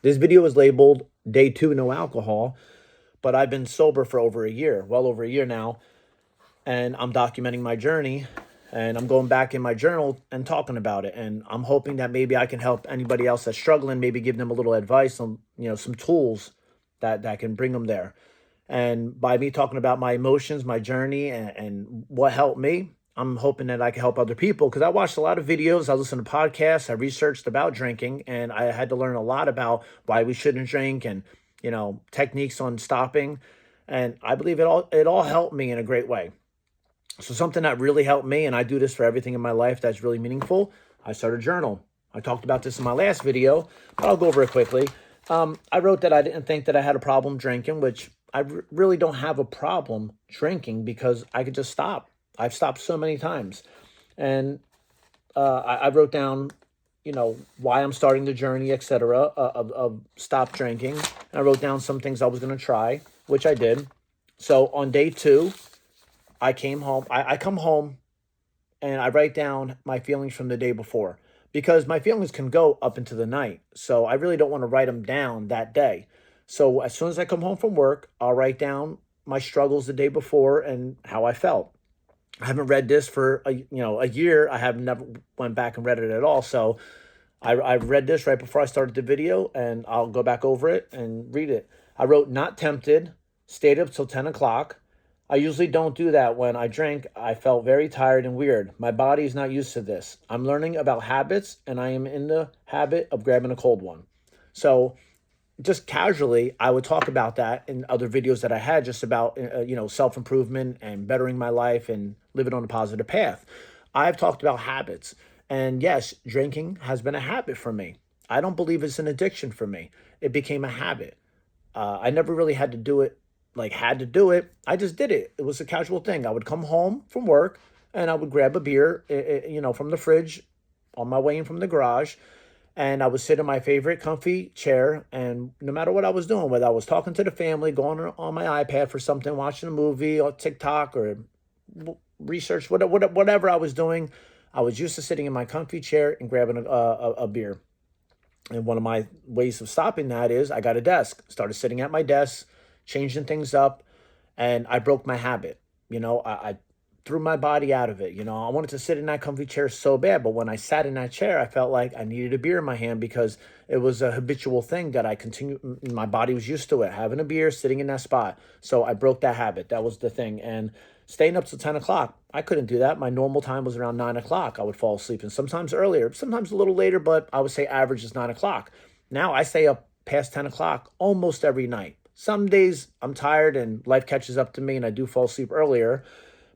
This video is labeled Day 2 No Alcohol, but I've been sober for over a year, well over a year now, and I'm documenting my journey and I'm going back in my journal and talking about it. And I'm hoping that maybe I can help anybody else that's struggling, maybe give them a little advice on, some tools that can bring them there. And by me talking about my emotions, my journey, and what helped me, I'm hoping that I can help other people because I watched a lot of videos, I listened to podcasts, I researched about drinking, and I had to learn a lot about why we shouldn't drink and techniques on stopping. And I believe it all helped me in a great way. So something that really helped me, and I do this for everything in my life that's really meaningful, I started a journal. I talked about this in my last video, but I'll go over it quickly. I wrote that I didn't think that I had a problem drinking, which really don't have a problem drinking because I could just stop. I've stopped so many times. And I wrote down, why I'm starting the journey, etc., of stop drinking. And I wrote down some things I was going to try, which I did. So on day 2, I came home. I come home and I write down my feelings from the day before because my feelings can go up into the night. So I really don't want to write them down that day. So as soon as I come home from work, I'll write down my struggles the day before and how I felt. I haven't read this for a year. I have never went back and read it at all. So I read this right before I started the video, and I'll go back over it and read it. I wrote, not tempted, stayed up till 10 o'clock. I usually don't do that when I drink. I felt very tired and weird. My body is not used to this. I'm learning about habits, and I am in the habit of grabbing a cold one. So just casually, I would talk about that in other videos that I had just about, self-improvement and bettering my life and living on a positive path. I've talked about habits. And yes, drinking has been a habit for me. I don't believe it's an addiction for me. It became a habit. I never really had to do it, like had to do it. I just did it. It was a casual thing. I would come home from work and I would grab a beer, from the fridge on my way in from the garage, and I would sit in my favorite comfy chair. And no matter what I was doing, whether I was talking to the family, going on my iPad for something, watching a movie or TikTok or research, whatever I was doing, I was used to sitting in my comfy chair and grabbing a beer. And one of my ways of stopping that is I got a desk, started sitting at my desk, changing things up, and I broke my habit. I threw my body out of it. I wanted to sit in that comfy chair so bad, but when I sat in that chair, I felt like I needed a beer in my hand because it was a habitual thing that I continued. My body was used to it, having a beer, sitting in that spot. So I broke that habit. That was the thing. And staying up till 10 o'clock, I couldn't do that. My normal time was around 9 o'clock. I would fall asleep, and sometimes earlier, sometimes a little later, but I would say average is 9 o'clock. Now I stay up past 10 o'clock almost every night. Some days I'm tired and life catches up to me and I do fall asleep earlier,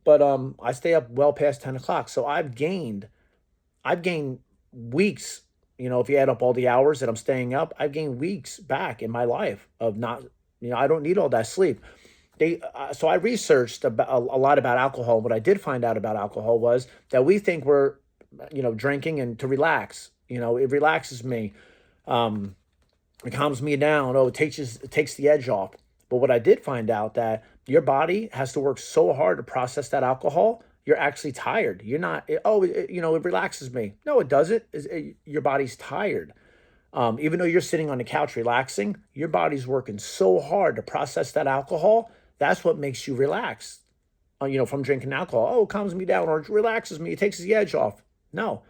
but I stay up well past 10 o'clock. So I've gained weeks. If you add up all the hours that I'm staying up, I've gained weeks back in my life of not, I don't need all that sleep. So I researched about a lot about alcohol. What I did find out about alcohol was that we think we're, drinking and to relax. It relaxes me. Um, it calms me down. Oh, it takes the edge off. But what I did find out that your body has to work so hard to process that alcohol. You're actually tired. You're not. It relaxes me. No, it doesn't. Your body's tired. Even though you're sitting on the couch relaxing, your body's working so hard to process that alcohol. That's what makes you relax. From drinking alcohol. Oh, it calms me down or it relaxes me. It takes the edge off. No,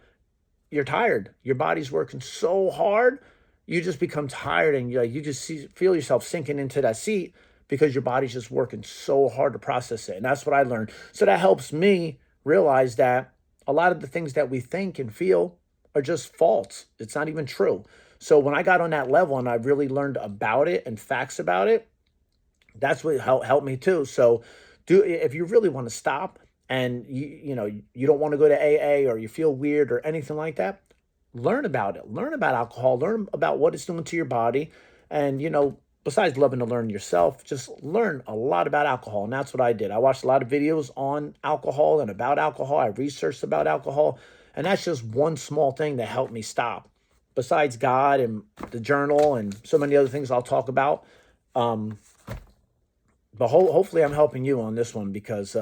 you're tired. Your body's working so hard, you just become tired, and you just feel yourself sinking into that seat because your body's just working so hard to process it. And that's what I learned. So that helps me realize that a lot of the things that we think and feel are just false. It's not even true. So when I got on that level and I really learned about it and facts about it, that's what helped me too. So do if you really want to stop and you don't want to go to AA or you feel weird or anything like that, learn about it. Learn about alcohol. Learn about what it's doing to your body. And besides loving to learn yourself, just learn a lot about alcohol. And that's what I did. I watched a lot of videos on alcohol and about alcohol. I researched about alcohol. And that's just one small thing that helped me stop. Besides God and the journal and so many other things I'll talk about. Um, but hopefully I'm helping you on this one because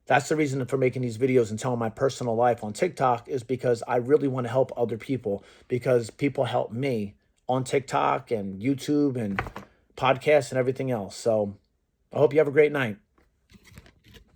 that's the reason for making these videos and telling my personal life on TikTok is because I really want to help other people because people help me on TikTok and YouTube and podcasts and everything else. So I hope you have a great night.